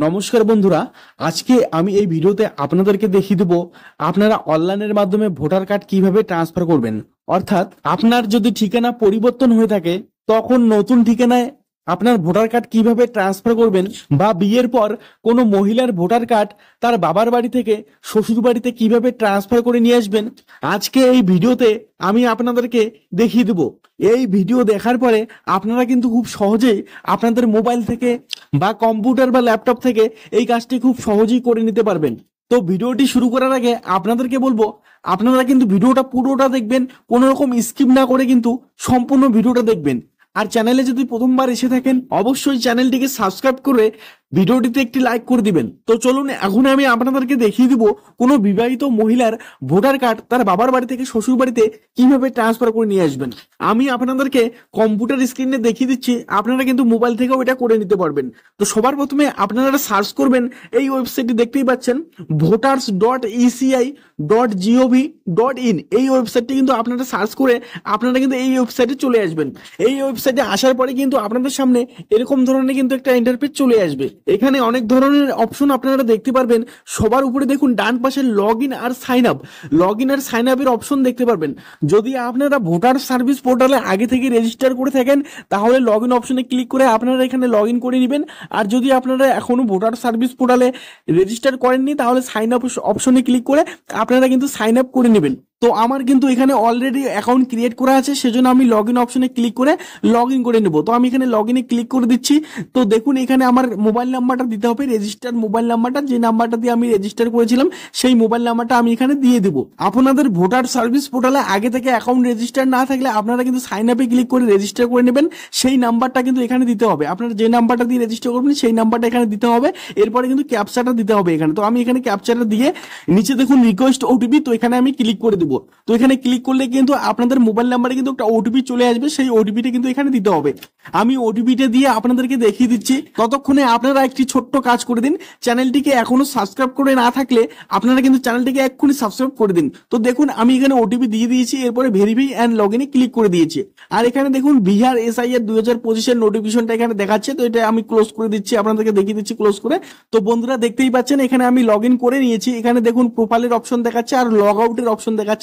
নমস্কার বন্ধুরা, আজকে আমি এই ভিডিওতে আপনাদেরকে দেখিয়ে দেব আপনারা অনলাইনের মাধ্যমে ভোটার কার্ড কিভাবে ট্রান্সফার করবেন। অর্থাৎ আপনার যদি ঠিকানা পরিবর্তন হয়ে থাকে তখন নতুন ঠিকানায় আপনার ভোটার কার্ড কিভাবে ট্রান্সফার করবেন, বা বিয়ের পর কোনো মহিলার ভোটার কার্ড তার বাবার বাড়ি থেকে শ্বশুর বাড়িতে কিভাবে ট্রান্সফার করে নিয়ে আসবেন, আজকে এই ভিডিওতে আমি আপনাদেরকে দেখিয়ে দেব। এই ভিডিও দেখার পরে আপনারা কিন্তু খুব সহজেই আপনাদের মোবাইল থেকে বা কম্পিউটার বা ল্যাপটপ থেকে এই কাজটি খুব সহজেই করে নিতে পারবেন। তো ভিডিওটি শুরু করার আগে আপনাদেরকে বলবো, আপনারা কিন্তু ভিডিওটা পুরোটা দেখবেন, কোনো রকম স্কিপ না করে কিন্তু সম্পূর্ণ ভিডিওটা দেখবেন। আর চ্যানেলে যদি প্রথমবার এসে থাকেন অবশ্যই চ্যানেলটিকে সাবস্ক্রাইব করে ভিডিওটিতে একটি লাইক করে দিবেন। তো চলুন এখন আমি আপনাদেরকে দেখিয়ে দিব কোনো বিবাহিত মহিলার ভোটার কার্ড তার বাবার বাড়ি থেকে শ্বশুর বাড়িতে কিভাবে ট্রান্সফার করে নিয়ে আসবেন। আমি আপনাদেরকে কম্পিউটার স্ক্রিনে দেখিয়ে দিচ্ছি, আপনারা কিন্তু মোবাইল থেকেও এটা করে নিতে পারবেন। তো সবার প্রথমে আপনারা সার্চ করবেন, এই ওয়েবসাইটটি দেখতেই পাচ্ছেন voters.eci.gov.in। এই ওয়েবসাইটটি কিন্তু আপনারা সার্চ করে আপনারা কিন্তু এই ওয়েবসাইটে চলে আসবেন। এই ওয়েবসাইটে আসার পরে কিন্তু আপনাদের সামনে এরকম ধরনের কিন্তু একটা ইন্টারফেস চলে আসবে। এখানে অনেক ধরনের অপশন আপনারা দেখতে পারবেন। সবার উপরে দেখুন ডান পাশে লগ ইন আর সাইন আপ, লগ ইন আর সাইন আপের অপশন দেখতে পারবেন। যদি আপনারা ভোটার সার্ভিস পোর্টালে আগে থেকে রেজিস্টার করে থাকেন তাহলে লগ ইন অপশনে ক্লিক করে আপনারা এখানে লগ ইন করে নেবেন। আর যদি আপনারা এখনো ভোটার সার্ভিস পোর্টালে রেজিস্টার করেননি তাহলে সাইন আপ অপশনে ক্লিক করে আপনারা কিন্তু সাইন আপ করে নেবেন। তো আমার কিন্তু এখানে অলরেডি অ্যাকাউন্ট ক্রিয়েট করা আছে, সেজন্য আমি লগ ইন অপশনে ক্লিক করে লগ ইন করে নেব। তো আমি এখানে লগ ইনে ক্লিক করে দিচ্ছি। তো দেখুন এখানে আমার মোবাইল নাম্বারটা দিতে হবে, রেজিস্টার মোবাইল নাম্বারটা, যে নাম্বারটা দিয়ে আমি রেজিস্টার করেছিলাম সেই মোবাইল নাম্বারটা আমি এখানে দিয়ে দেবো। আপনাদের ভোটার সার্ভিস পোর্টালে আগে থেকে অ্যাকাউন্ট রেজিস্টার না থাকলে আপনারা কিন্তু সাইন আপে ক্লিক করে রেজিস্টার করে নেবেন। সেই নাম্বারটা কিন্তু এখানে দিতে হবে, আপনারা যে নাম্বারটা দিয়ে রেজিস্টার করবেন সেই নাম্বারটা এখানে দিতে হবে। এরপরে কিন্তু ক্যাপচাটা দিতে হবে এখানে। তো আমি এখানে ক্যাপচাটা দিয়ে নিচে দেখুন রিকোয়েস্ট ওটিপি, তো এখানে আমি ক্লিক করে দেবো। তো এখানে ক্লিক করলে কিন্তু আপনাদের মোবাইল নাম্বারে কিন্তু একটা ওটিপি চলে আসবে, সেই ওটিপিটা কিন্তু এখানে দিতে হবে। আমি ওটিপিটা দিয়ে আপনাদেরকে দেখিয়ে দিচ্ছি। ততক্ষণে আপনারা একটি ছোট্ট কাজ করে দিন, চ্যানেলটিকে এখনো সাবস্ক্রাইব করে না থাকলে আপনারা কিন্তু চ্যানেলটিকে এক্ষুনি সাবস্ক্রাইব করে দিন। তো দেখুন আমি এখানে ওটিপি দিয়ে দিয়েছি, এরপরে ভেরিফাই অ্যান্ড লগ ইনে ক্লিক করে দিয়েছি। আর এখানে দেখুন বিহার এসআই এর 2025 নোটিফিকেশনটা এখানে দেখাচ্ছে। তো এটা আমি ক্লোজ করে দিচ্ছি, আপনাদেরকে দেখিয়ে দিচ্ছি ক্লোজ করে। তো বন্ধুরা দেখতেই পাচ্ছেন এখানে আমি লগ ইন করে নিয়েছি। এখানে দেখুন প্রোফাইলের অপশন দেখাচ্ছে আর লগ আউটের অপশন দেখাচ্ছে।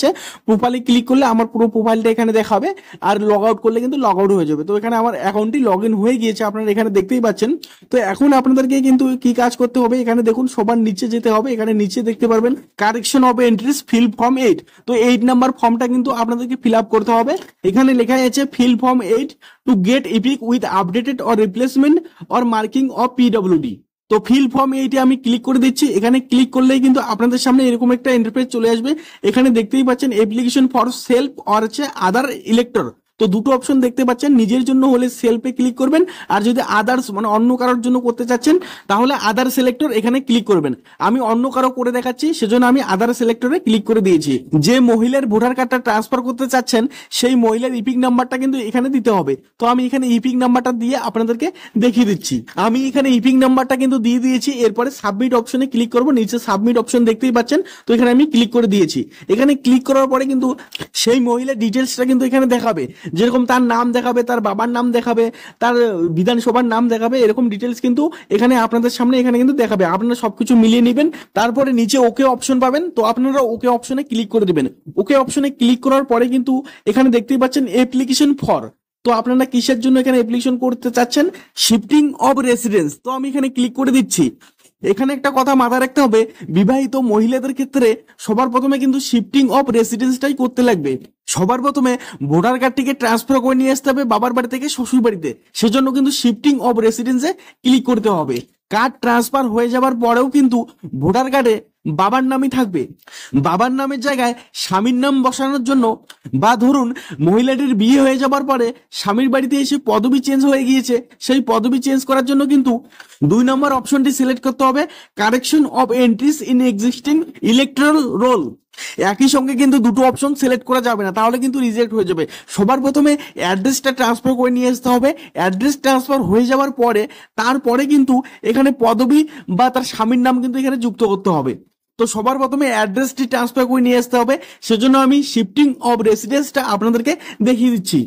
প্রোফাইলে ক্লিক করলে আমার পুরো প্রোফাইলটা এখানে দেখাবে, আর লগ আউট করলে কিন্তু লগ আউট হয়ে যাবে। তো এখানে আমার অ্যাকাউন্টটি লগ ইন হয়ে গিয়েছে, আপনারা এখানে দেখতেই পাচ্ছেন। তো এখন আপনাদেরকে কিন্তু কি কাজ করতে হবে, এখানে দেখুন সবার নিচে যেতে হবে। এখানে নিচে দেখতে পারবেন correction of entries feel form 8। তো 8 নাম্বার ফর্মটা কিন্তু আপনাদেরকে ফিল আপ করতে হবে। এখানে লেখা আছে feel form 8 to get epic with updated or replacement or marking of PWD. তো ফিল ফর্ম এইটি আমি ক্লিক করে দিচ্ছি। এখানে ক্লিক করলেই কিন্তু আপনাদের সামনে এরকম একটা ইন্টারফেস চলে আসবে। এখানে দেখতেই পাচ্ছেন অ্যাপ্লিকেশন ফর সেলফ আর হচ্ছে আদার ইলেক্টর। তো দুটো অপশন দেখতে পাচ্ছেন, নিজের জন্য হলে সেলফে ক্লিক করবেন, আর যদি আদার্স মানে অন্য কারোর জন্য করতে চাচ্ছেন তাহলে আদার সিলেক্টর এখানে ক্লিক করবেন। আমি অন্য কারো করে দেখাচ্ছি সেজন্য আমি আদার সিলেক্টরে ক্লিক করে দিয়েছি। যে মহিলার ভোটার কার্ডটা ট্রান্সফার করতে চাচ্ছেন সেই মহিলার ইপিক নাম্বারটা কিন্তু এখানে দিতে হবে। তো আমি এখানে ইপিক নাম্বারটা দিয়ে আপনাদেরকে দেখিয়ে দিচ্ছি। আমি এখানে ইপিক নাম্বারটা কিন্তু দিয়ে দিয়েছি। এরপরে সাবমিট অপশনে ক্লিক করব, নিচে সাবমিট অপশন দেখতেই পাচ্ছেন। তো এখানে আমি ক্লিক করে দিয়েছি। এখানে ক্লিক করার পরে কিন্তু সেই মহিলার ডিটেলসটা কিন্তু এখানে দেখাবে, যেরকম তার নাম দেখাবে, তার বাবার নাম দেখাবে, তার বিধানসভার নাম দেখাবে, এরকম ডিটেলস কিন্তু এখানে আপনাদের সামনে এখানে কিন্তু দেখাবে। আপনারা সবকিছু মিলিয়ে নেবেন। তারপরে নিচে ওকে অপশন পাবেন, তো আপনারা ওকে অপশনে ক্লিক করে দিবেন। ওকে অপশনে ক্লিক করার পরে কিন্তু এখানে দেখতেই পাচ্ছেন অ্যাপ্লিকেশন ফর। তো আপনারা কিসের জন্য এখানে অ্যাপ্লিকেশন করতে চাচ্ছেন, শিফটিং অফ রেসিডেন্স। তো আমি এখানে ক্লিক করে দিচ্ছি। এখানে একটা কথা মাথায় রাখতে হবে, বিবাহিত মহিলাদের ক্ষেত্রে সবার প্রথমে কিন্তু শিফটিং অফ রেসিডেন্সটাই করতে লাগবে। সবার প্রথমে ভোটার কার্ডটিকে ট্রান্সফার করে নিয়ে আসতে হবে বাবার বাড়ি থেকে শ্বশুর বাড়িতে, সেজন্য কিন্তু শিফটিং অফ রেসিডেন্সে ক্লিক করতে হবে। কার্ড ট্রান্সফার হয়ে যাবার পরেও কিন্তু ভোটার কার্ডে বাবার নামই থাকবে। বাবার নামের জায়গায় স্বামীর নাম বসানোর জন্য, বা ধরুন মহিলাটির বিয়ে হয়ে যাবার পরে স্বামীর বাড়িতে এসে পদবি চেঞ্জ হয়ে গিয়েছে, সেই পদবি চেঞ্জ করার জন্য কিন্তু 2 নম্বর অপশনটি সিলেক্ট করতে হবে, correction of entries in existing electoral roll. একই সঙ্গে কিন্তু দুটো অপশন সিলেক্ট করা যাবে না, তাহলে কিন্তু রিজেক্ট হয়ে যাবে। সবার প্রথমে অ্যাড্রেসটা ট্রান্সফার করে নিয়ে আসতে হবে। অ্যাড্রেস ট্রান্সফার হয়ে যাওয়ার পরে তারপরে কিন্তু এখানে পদবি বা তার স্বামীর নাম কিন্তু এখানে যুক্ত করতে হবে। তো সবার প্রথমে অ্যাড্রেসটি ট্রান্সফার করে নিয়ে আসতে হবে, সেজন্য আমি শিফটিং অফ রেসিডেন্সটা আপনাদেরকে দেখিয়ে দিচ্ছি।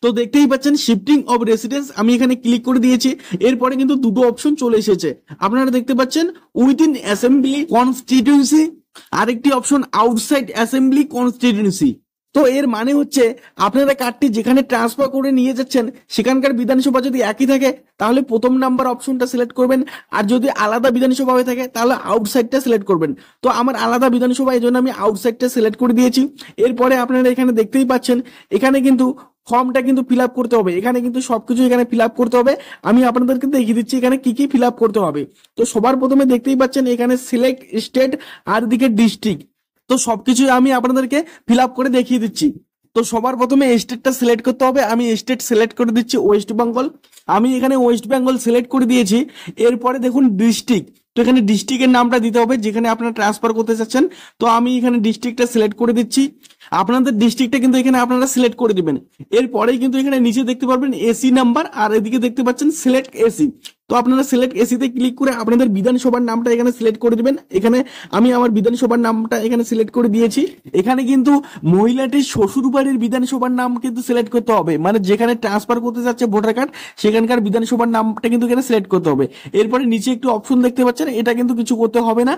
তো দেখতেই পাচ্ছেন শিফটিং অফ রেসিডেন্স আমি এখানে ক্লিক করে দিয়েছি। এরপরে কিন্তু দুটো অপশন চলে এসেছে, আপনারা দেখতে পাচ্ছেন উইদিন অ্যাসেম্বলি কনস্টিটিউয়েন্সি, আরেকটি অপশন আউটসাইড অ্যাসেম্বলি কনস্টিটিউয়েন্সি। তো এর মানে হচ্ছে আপনারা কার্ডটি যেখানে ট্রান্সফার করে নিয়ে যাচ্ছেন সেখানকার বিধানসভা যদি একই থাকে তাহলে প্রথম নাম্বার অপশনটা সিলেক্ট করবেন, আর যদি আলাদা বিধানসভা হয়ে থাকে তাহলে আউটসাইডটা সিলেক্ট করবেন। তো আমার আলাদা বিধানসভা, এই জন্য আমি আউটসাইডটা সিলেক্ট করে দিয়েছি। এরপরে আপনারা এখানে দেখতেই পাচ্ছেন এখানে কিন্তু ফর্মটা কিন্তু ফিল আপ করতে হবে, এখানে কিন্তু সবকিছু এখানে ফিল আপ করতে হবে। আমি আপনাদেরকে দেখিয়ে দিচ্ছি এখানে কি কি ফিল আপ করতে হবে। তো সবার প্রথমে দেখতেই পাচ্ছেন এখানে সিলেক্ট স্টেট আর দিকে ডিস্ট্রিক্ট, তো সবকিছু আমি আপনাদেরকে ফিল আপ করে দেখিয়ে দিচ্ছি। তো সবার প্রথমে স্টেটটা সিলেক্ট করতে হবে, আমি স্টেট সিলেক্ট করে দিচ্ছি ওয়েস্ট বেঙ্গল, আমি এখানে ওয়েস্ট বেঙ্গল সিলেক্ট করে দিয়েছি। এরপরে দেখুন ডিস্ট্রিক্ট, তো এখানে ডিস্ট্রিক্টের নামটা দিতে হবে যেখানে আপনারা ট্রান্সফার করতে চাচ্ছেন। তো আমি এখানে ডিস্ট্রিক্টটা সিলেক্ট করে দিচ্ছি, আপনাদের ডিস্ট্রিক্টটা কিন্তু এখানে আপনারা সিলেক্ট করে দিবেন। এরপরেই কিন্তু এখানে নিচে দেখতে পারবেন এসি নাম্বার, আর এদিকে দেখতে পাচ্ছেন সিলেক্ট এসি। তো আপনারা সিলেক্ট এসিতে ক্লিক করে আপনাদের বিধানসভার নামটা এখানে সিলেক্ট করে দিবেন। এখানে আমি আমার বিধানসভার নামটা এখানে সিলেক্ট করে দিয়েছি। এখানে কিন্তু মহিলাটির শ্বশুর বাড়ির বিধানসভার নাম কিন্তু সিলেক্ট করতে হবে, মানে যেখানে ট্রান্সফার করতে যাচ্ছে ভোটার কার্ড সেখানকার বিধানসভার নামটা কিন্তু এখানে সিলেক্ট করতে হবে। এরপরে নিচে একটু অপশন দেখতে পাচ্ছেন, এটা কিন্তু কিছু করতে হবে না।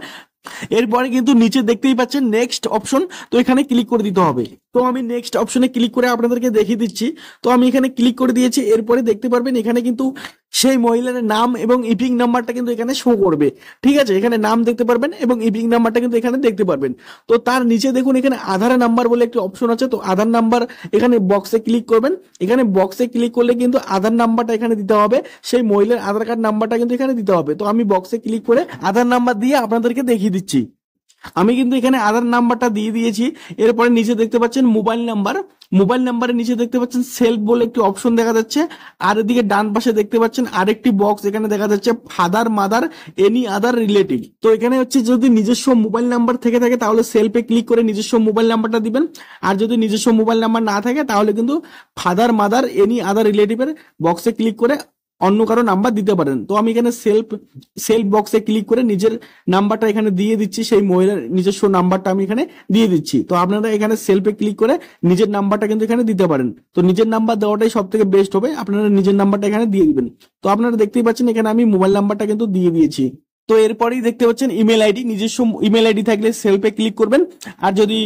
এরপরে কিন্তু নিচে দেখতেই পাচ্ছেন নেক্সট অপশন, তো এখানে ক্লিক করে দিতে হবে। তো আমি নেক্সট অপশনে ক্লিক করে আপনাদেরকে দেখিয়ে দিচ্ছি। তো আমি এখানে ক্লিক করে দিয়েছি। এরপরে দেখতে পারবেন এখানে কিন্তু সেই মহিলার নাম এবং ইপিং নাম্বারটা কিন্তু এখানে শো করবে, ঠিক আছে, এখানে নাম দেখতে পারবেন এবং ইপিং নাম্বারটা কিন্তু এখানে দেখতে পারবেন। তো তার নিচে দেখুন এখানে আধার নাম্বার বলে একটি অপশন আছে, তো আধার নাম্বার এখানে বক্সে ক্লিক করবেন। এখানে বক্সে ক্লিক করলে কিন্তু আধার নাম্বারটা এখানে দিতে হবে, সেই মহিলার আধার কার্ড নাম্বারটা কিন্তু এখানে দিতে হবে। তো আমি বক্সে ক্লিক করে আধার নাম্বার দিয়ে আপনাদেরকে দেখিয়ে দিচ্ছি। আমি কিন্তু এখানে আধার নাম্বারটা দিয়ে দিয়েছি। এরপরে নিচে দেখতে পাচ্ছেন মোবাইল নাম্বার, মোবাইল নাম্বারের নিচে দেখতে পাচ্ছেন সেলফ বলে একটি অপশন দেখা যাচ্ছে, আর এদিকে ডান পাশে দেখতে পাচ্ছেন আরেকটি বক্স এখানে দেখা যাচ্ছে father mother any other relative. তো এখানে হচ্ছে যদি নিজস্ব মোবাইল নাম্বার থেকে থাকে তাহলে সেলফে ক্লিক করে নিজস্ব মোবাইল নাম্বারটা দিবেন, আর যদি নিজস্ব মোবাইল নাম্বার না থাকে তাহলে কিন্তু ফাদার মাদার এনি আদার রিলেটিভের বক্সে ক্লিক করে অন্য কারো নাম্বার দিতে পারেন। তো আমি এখানে সেলফ সেলফ বক্সে ক্লিক করে নিজের নাম্বারটা এখানে দিয়ে দিচ্ছি, সেই মহিলার নিজস্ব নাম্বারটা আমি এখানে দিয়ে দিচ্ছি। তো আপনারা এখানে সেলফে ক্লিক করে নিজের নাম্বারটা কিন্তু এখানে দিতে পারেন। তো নিজের নাম্বার দেওয়াটাই সব থেকে বেস্ট হবে, আপনারা নিজের নাম্বারটা এখানে দিয়ে দিবেন। তো আপনারা দেখতেই পাচ্ছেন এখানে আমি মোবাইল নাম্বারটা কিন্তু দিয়ে দিয়েছি। তো এরপরেই দেখতে পাচ্ছেন ইমেল আইডি, নিজস্ব ইমেল আইডি থাকলে সেলফে ক্লিক করবেন, আর যদি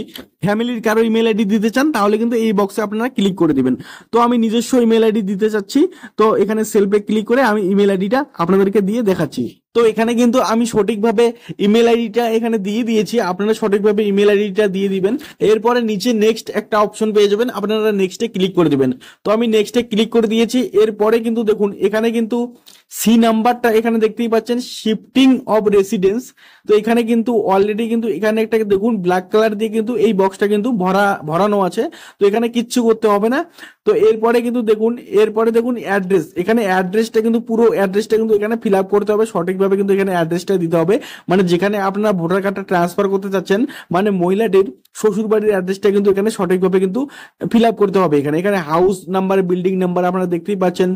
ফ্যামিলির কারো ইমেল আইডি দিতে চান তাহলে কিন্তু এই বক্সে আপনারা ক্লিক করে দিবেন। তো আমি নিজস্ব ইমেল আইডি দিতে চাচ্ছি, তো এখানে সেলফে ক্লিক করে আমি ইমেল আইডিটা আপনাদেরকে দিয়ে দেখাচ্ছি। তো এখানে কিন্তু আমি সঠিকভাবে ইমেল আইডিটা এখানে দিয়ে দিয়েছি, আপনারা সঠিকভাবে ইমেল আইডিটা দিয়ে দিবেন। এরপরে নিচে নেক্সট একটা অপশন পেয়ে যাবেন, আপনারা নেক্সটে ক্লিক করে দিবেন। তো আমি নেক্সটে ক্লিক করে দিয়েছি। এরপরে কিন্তু দেখুন এখানে কিন্তু সি নাম্বারটা এখানে দেখতেই পাচ্ছেন শিফটিং অফ রেসিডেন্স। তো এখানে কিন্তু অলরেডি কিন্তু এখানে একটা দেখুন ব্ল্যাক কালার দিয়ে কিন্তু এই বক্সটা কিন্তু ভরানো আছে, তো এখানে কিচ্ছু করতে হবে না। তো এরপরে কিন্তু দেখুন এরপরে দেখুন অ্যাড্রেস, এখানে অ্যাড্রেসটা কিন্তু পুরো অ্যাড্রেসটা কিন্তু এখানে ফিল আপ করতে হবে সঠিকভাবে, কিন্তু এখানে অ্যাড্রেসটা দিতে হবে, মানে যেখানে আপনারা ভোটার কার্ডটা ট্রান্সফার করতে চাচ্ছেন মানে মহিলাটির শ্বশুর বাড়ির অ্যাড্রেসটা কিন্তু এখানে সঠিকভাবে কিন্তু ফিল আপ করতে হবে। এখানে এখানে হাউস নাম্বার বিল্ডিং নাম্বার আপনারা দেখতেই পাচ্ছেন,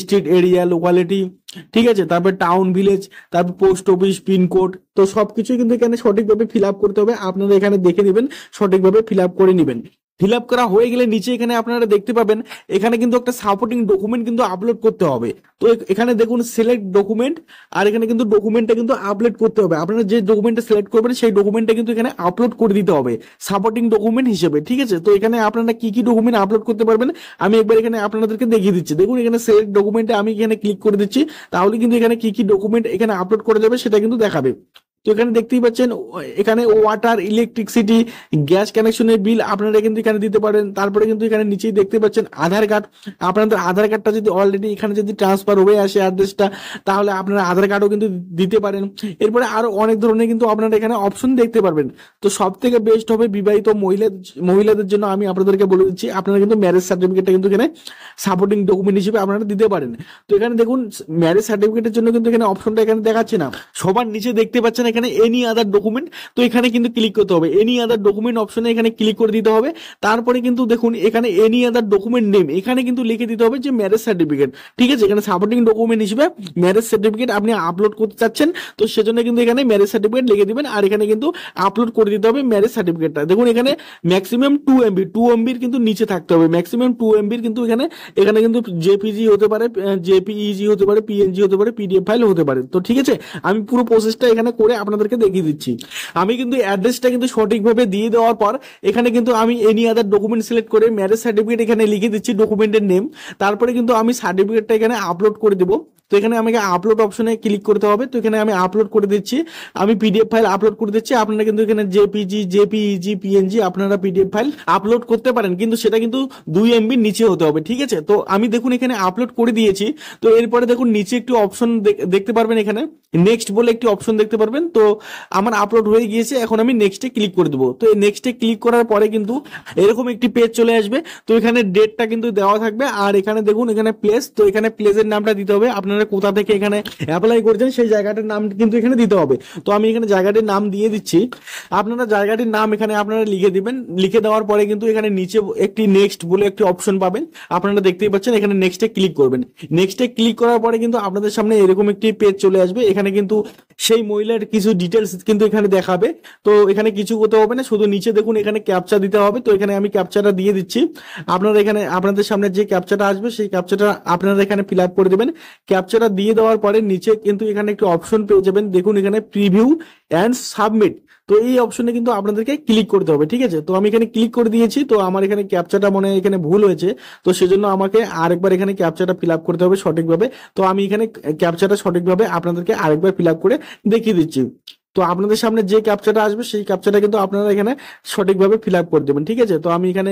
স্ট্রিট এরিয়া লোকালিটি, ঠিক আছে, তারপর টাউন ভিলেজ, তারপর পোস্ট অফিস পিনকোড, তো সবকিছু কিন্তু এখানে সঠিকভাবে ফিল আপ করতে হবে। আপনারা এখানে দেখে নেবেন, সঠিকভাবে ফিল আপ করে নেবেন। ফিল আপ করা হয়ে গেলে নিচে এখানে আপনারা দেখতে পাবেন এখানে কিন্তু একটা সাপোর্টিং ডকুমেন্ট কিন্তু আপলোড করতে হবে। তো এখানে দেখুন সিলেক্ট ডকুমেন্ট, আর এখানে কিন্তু ডকুমেন্টটা কিন্তু আপলোড করতে হবে। আপনারা যে ডকুমেন্টটা সিলেক্ট করবেন সেই ডকুমেন্টটা কিন্তু এখানে আপলোড করে দিতে হবে সাপোর্টিং ডকুমেন্ট হিসেবে, ঠিক আছে। তো এখানে আপনারা কি কি ডকুমেন্ট আপলোড করতে পারবেন আমি একবার এখানে আপনাদেরকে দেখিয়ে দিচ্ছি। দেখুন এখানে সিলেক্ট ডকুমেন্টে আমি এখানে ক্লিক করে দিচ্ছি, তাহলে কিন্তু এখানে কি কি ডকুমেন্ট এখানে আপলোড করে যাবে সেটা কিন্তু দেখাবে। তো এখানে দেখতেই পাচ্ছেন এখানে ওয়াটার ইলেকট্রিসিটি গ্যাস কানেকশনের বিল আপনারা কিন্তু এখানে দিতে পারেন। তারপরে কিন্তু এখানে নিচেই দেখতে পাচ্ছেন আধার কার্ড, আপনাদের আধার কার্ডটা যদি অলরেডি এখানে যদি ট্রান্সফার হয়ে আসে অ্যাড্রেসটা তাহলে আপনারা আধার কার্ডও কিন্তু দিতে পারেন। এরপরে আরো অনেক ধরনের কিন্তু আপনারা এখানে অপশন দেখতে পারবেন। তো সব থেকে বেস্ট হবে বিবাহিত মহিলাদের জন্য আমি আপনাদেরকে বলে দিচ্ছি, আপনারা কিন্তু ম্যারেজ সার্টিফিকেটটা কিন্তু এখানে সাপোর্টিং ডকুমেন্ট হিসেবে আপনারা দিতে পারেন। তো এখানে দেখুন ম্যারেজ সার্টিফিকেটের জন্য কিন্তু এখানে অপশনটা এখানে দেখাচ্ছে না, সবার নিচে দেখতে পাচ্ছেন এখানে এনি আদার ডকুমেন্ট, তো এখানে কিন্তু ক্লিক করতে হবে। এনি আদার ডকুমেন্ট অপশনে এখানে ক্লিক করে দিতে হবে। তারপরে কিন্তু দেখুন এখানে এনি আদার ডকুমেন্ট নেম এখানে কিন্তু লিখে দিতে হবে যে ম্যারেজ সার্টিফিকেট, ঠিক আছে। এখানে সাপোর্টিং ডকুমেন্ট হিসেবে ম্যারেজ সার্টিফিকেট আপনি আপলোড করতে চাচ্ছেন, তো সেজন্য কিন্তু এখানে ম্যারেজ সার্টিফিকেট লিখে দিবেন। আর এখানে কিন্তু আপলোড করে দিতে হবে ম্যারেজ সার্টিফিকেটটা। দেখুন এখানে ম্যাক্সিমাম 2 MB কিন্তু নিচে থাকতে হবে, ম্যাক্সিমাম 2 MB কিন্তু এখানে কিন্তু জেপিজি হতে পারে, জেপিইজি হতে পারে, পিএনজি হতে পারে, পিডিএফ ফাইল হতে পারে। তো ঠিক আছে, আমি পুরো প্রসেসটা এখানে করে আপনাদেরকে দেখিয়ে দিচ্ছি। আমি কিন্তু অ্যাড্রেসটা কিন্তু সঠিকভাবে দিয়ে দেওয়ার পর এখানে কিন্তু আমি এনি আদার ডকুমেন্ট সিলেক্ট করে ম্যারেজ সার্টিফিকেট এখানে লিখে দিচ্ছি ডকুমেন্টের নেম। তারপরে কিন্তু আমি সার্টিফিকেটটা এখানে আপলোড করে দেবো। তো এখানে আমাকে আপলোড অপশনে ক্লিক করতে হবে। তো এখানে আমি আপলোড করে দিচ্ছি, আমি পিডিএফ ফাইল আপলোড করে দিচ্ছি। আপনারা কিন্তু এখানে জেপিজি, জেপিইজি, পিএনজি আপনারা পিডিএফ ফাইল আপলোড করতে পারেন, কিন্তু সেটা কিন্তু 2 MB নিচে হতে হবে, ঠিক আছে। তো আমি দেখুন এখানে আপলোড করে দিয়েছি। তো এরপরে দেখুন নিচে একটি অপশন দেখতে পারবেন, এখানে নেক্সট বলে একটি অপশন দেখতে পারবেন। তো আমার আপলোড হয়ে গিয়েছে, এখন আমি নেক্সটে ক্লিক করে দেবো। তো এই নেক্সটে ক্লিক করার পরে কিন্তু এরকম একটি পেজ চলে আসবে। তো এখানে ডেটটা কিন্তু দেওয়া থাকবে, আর এখানে দেখুন এখানে প্লেস, তো এখানে প্লেসের নামটা দিতে হবে। আপনারা কোথা থেকে এখানে অ্যাপ্লাই করছেন সেই জায়গাটার নাম কিন্তু এখানে দিতে হবে। তো আমি এখানে জায়গাটির নাম দিয়ে দিচ্ছি। আপনারা জায়গাটির নাম এখানে আপনারা লিখে দিবেন। লিখে দেওয়ার পরে কিন্তু এখানে নিচে একটি নেক্সট বলে একটি অপশন পাবেন, আপনারা দেখতেই পাচ্ছেন। এখানে নেক্সটে ক্লিক করবেন। নেক্সটে ক্লিক করার পরে কিন্তু আপনাদের সামনে এরকম একটি পেজ চলে আসবে। এখানে কিন্তু সেই মহিলার কিছু ডিটেলস কিন্তু এখানে দেখাবে। তো এখানে কিছু করতে হবে না, শুধু নিচে দেখুন এখানে ক্যাপচা দিতে হবে। তো এখানে আমি ক্যাপচাটা দিয়ে দিচ্ছি। আপনারা এখানে আপনাদের সামনে যে ক্যাপচাটা আসবে সেই ক্যাপচাটা আপনারা এখানে ফিল আপ করে দেবেন। ক্যাপচাটা দিয়ে দেওয়ার পরে নিচে কিন্তু এখানে একটি অপশন পেয়ে যাবেন, দেখুন এখানে প্রিভিউ অ্যান্ড সাবমিট। তো এই অপশনে কিন্তু আপনাদেরকে ক্লিক করতে হবে, ঠিক আছে। তো আমি এখানে ক্লিক করে দিয়েছি। তো আমার এখানে ক্যাপচাটা মনে হয় এখানে ভুল হয়েছে, তো সেজন্য আমাকে আরেকবার এখানে ক্যাপচাটা ফিল আপ করতে হবে সঠিকভাবে। তো আমি এখানে ক্যাপচাটা সঠিকভাবে আপনাদেরকে আরেকবার ফিল আপ করে দেখিয়ে দিচ্ছি। তো আপনাদের সামনে যে ক্যাপচাটা আসবে সেই ক্যাপচাটা কিন্তু আপনারা এখানে সঠিকভাবে ফিল আপ করে দেবেন, ঠিক আছে। তো আমি এখানে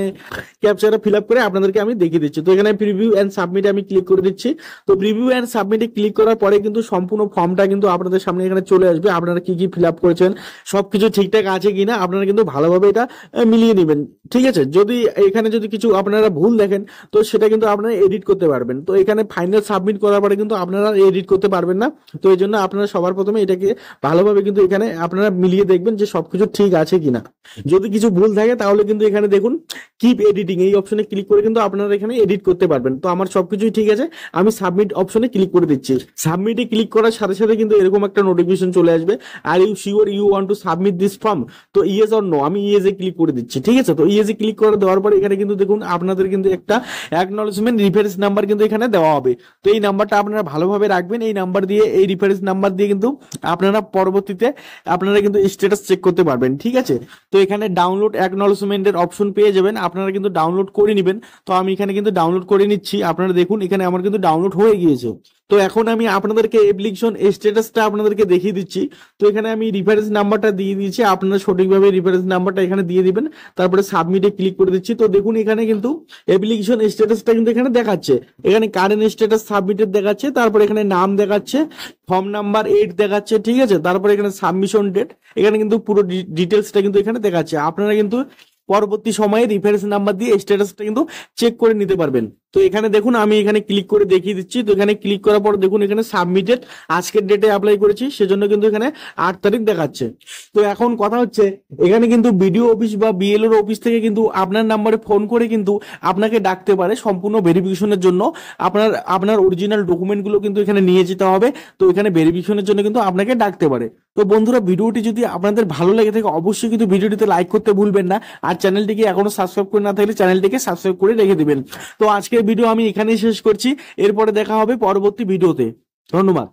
ক্যাপচাটা ফিল আপ করে আপনাদেরকে আমি দেখিয়ে দিচ্ছি। তো এখানে প্রিভিউ এন্ড সাবমিট আমি ক্লিক করে দিচ্ছি। তো প্রিভিউ এন্ড সাবমিটে ক্লিক করার পরে কিন্তু সম্পূর্ণ ফর্মটা কিন্তু আপনাদের সামনে এখানে চলে আসবে। আপনারা কি কি ফিল আপ করেছেন সবকিছু ঠিকঠাক আছে কিনা আপনারা কিন্তু ভালোভাবে এটা মিলিয়ে নেবেন, ঠিক আছে। যদি এখানে যদি কিছু আপনারা ভুল দেখেন তো সেটা কিন্তু আপনারা এডিট করতে পারবেন। তো এখানে ফাইনাল সাবমিট করার পরে কিন্তু আপনারা এডিট করতে পারবেন না। তো এই জন্য আপনারা সবার প্রথমে এটাকে ভালোভাবে কিন্তু এখানে আপনারা মিলিয়ে দেখবেন যে সবকিছু ঠিক আছে কিনা। যদি কিছু ভুল থাকে তাহলে কিন্তু এখানে দেখুন কিপ এডিটিং এই অপশনে ক্লিক করে কিন্তু আপনারা এখানে এডিট করতে পারবেন। তো আমার সবকিছুই ঠিক আছে, আমি সাবমিট অপশনে ক্লিক করে দিচ্ছি। সাবমিটে ক্লিক করার সাথে সাথে কিন্তু এরকম একটা নোটিফিকেশন চলে আসবে, আর you sure you want to submit this form. তো ইয়েস অর নো, আমি ইয়েস এ ক্লিক করে দিচ্ছি, ঠিক আছে। তো ইয়েস এ ক্লিক করে দেওয়ার পরে এখানে কিন্তু দেখুন আপনাদের কিন্তু একটা অ্যাকনলেজমেন্ট রেফারেন্স নাম্বার কিন্তু এখানে দেওয়া হবে। তো এই নাম্বারটা আপনারা ভালোভাবে রাখবেন। এই নাম্বার দিয়ে, এই রেফারেন্স নাম্বার দিয়ে কিন্তু আপনারা পরবর্তীতে আপনারা কিন্তু স্ট্যাটাস চেক করতে পারবেন, ঠিক আছে। তো এখানে ডাউনলোড অ্যাকনলেজমেন্টের অপশন পেয়ে যাবেন, আপনারা কিন্তু ডাউনলোড করে নেবেন। তো আমি এখানে কিন্তু ডাউনলোড করে নিচ্ছি। আপনারা দেখুন এখানে আমার কিন্তু ডাউনলোড হয়ে গিয়েছে। তো এখন আমি আপনাদেরকে অ্যাপ্লিকেশন স্ট্যাটাসটা আপনাদেরকে দেখিয়ে দিচ্ছি। তো এখানে আমি রেফারেন্স নাম্বারটা দিয়ে দিয়েছি, আপনারা সঠিকভাবে রেফারেন্স নাম্বারটা এখানে দিয়ে দিবেন। তারপরে সাবমিটে ক্লিক করে দিচ্ছি। তো দেখুন এখানে কিন্তু অ্যাপ্লিকেশন স্ট্যাটাসটা কিন্তু এখানে দেখাচ্ছে। এখানে কারেন্ট স্ট্যাটাস সাবমিটেড দেখাচ্ছে, তারপরে এখানে নাম দেখাচ্ছে, ফর্ম নাম্বার 8 দেখাচ্ছে, ঠিক আছে। তারপরে এখানে সাবমিশন ডেট, এখানে কিন্তু পুরো ডিটেলসটা কিন্তু এখানে দেখাচ্ছে। আপনারা কিন্তু পরবর্তী সময়ে রেফারেন্স নাম্বার দিয়ে স্ট্যাটাসটা কিন্তু চেক করে নিতে পারবেন। তো এখানে দেখুন আমি এখানে ক্লিক করে দেখিয়ে দিচ্ছি। তো এখানে ক্লিক করার পর দেখুন এখানে সাবমিটেড আজকের ডেটে অ্যাপ্লাই করেছি, সেজন্য কিন্তু এখানে 8 তারিখ দেখাচ্ছে। তো এখন কথা হচ্ছে এখানে কিন্তু বিডিও অফিস বা বিএলওর অফিস থেকে কিন্তু আপনার নাম্বারে ফোন করে কিন্তু আপনাকে ডাকতে পারে সম্পূর্ণ ভেরিফিকেশনের জন্য। আপনার অরিজিনাল ডকুমেন্টগুলো কিন্তু এখানে নিয়ে যেতে হবে। তো এখানে ভেরিফিকেশনের জন্য কিন্তু আপনাকে ডাকতে পারে। তো বন্ধুরা ভিডিওটি যদি আপনাদের ভালো লেগে থাকে অবশ্যই কিন্তু ভিডিওটিতে লাইক করতে ভুলবেন না, আর চ্যানেলটিকে এখনো সাবস্ক্রাইব করে না থাকলে চ্যানেলটিকে সাবস্ক্রাইব করে রেখে দিবেন। তো আজকের ভিডিও আমি এখানেই শেষ করছি, এরপরে দেখা হবে পরবর্তী ভিডিওতে। ধন্যবাদ।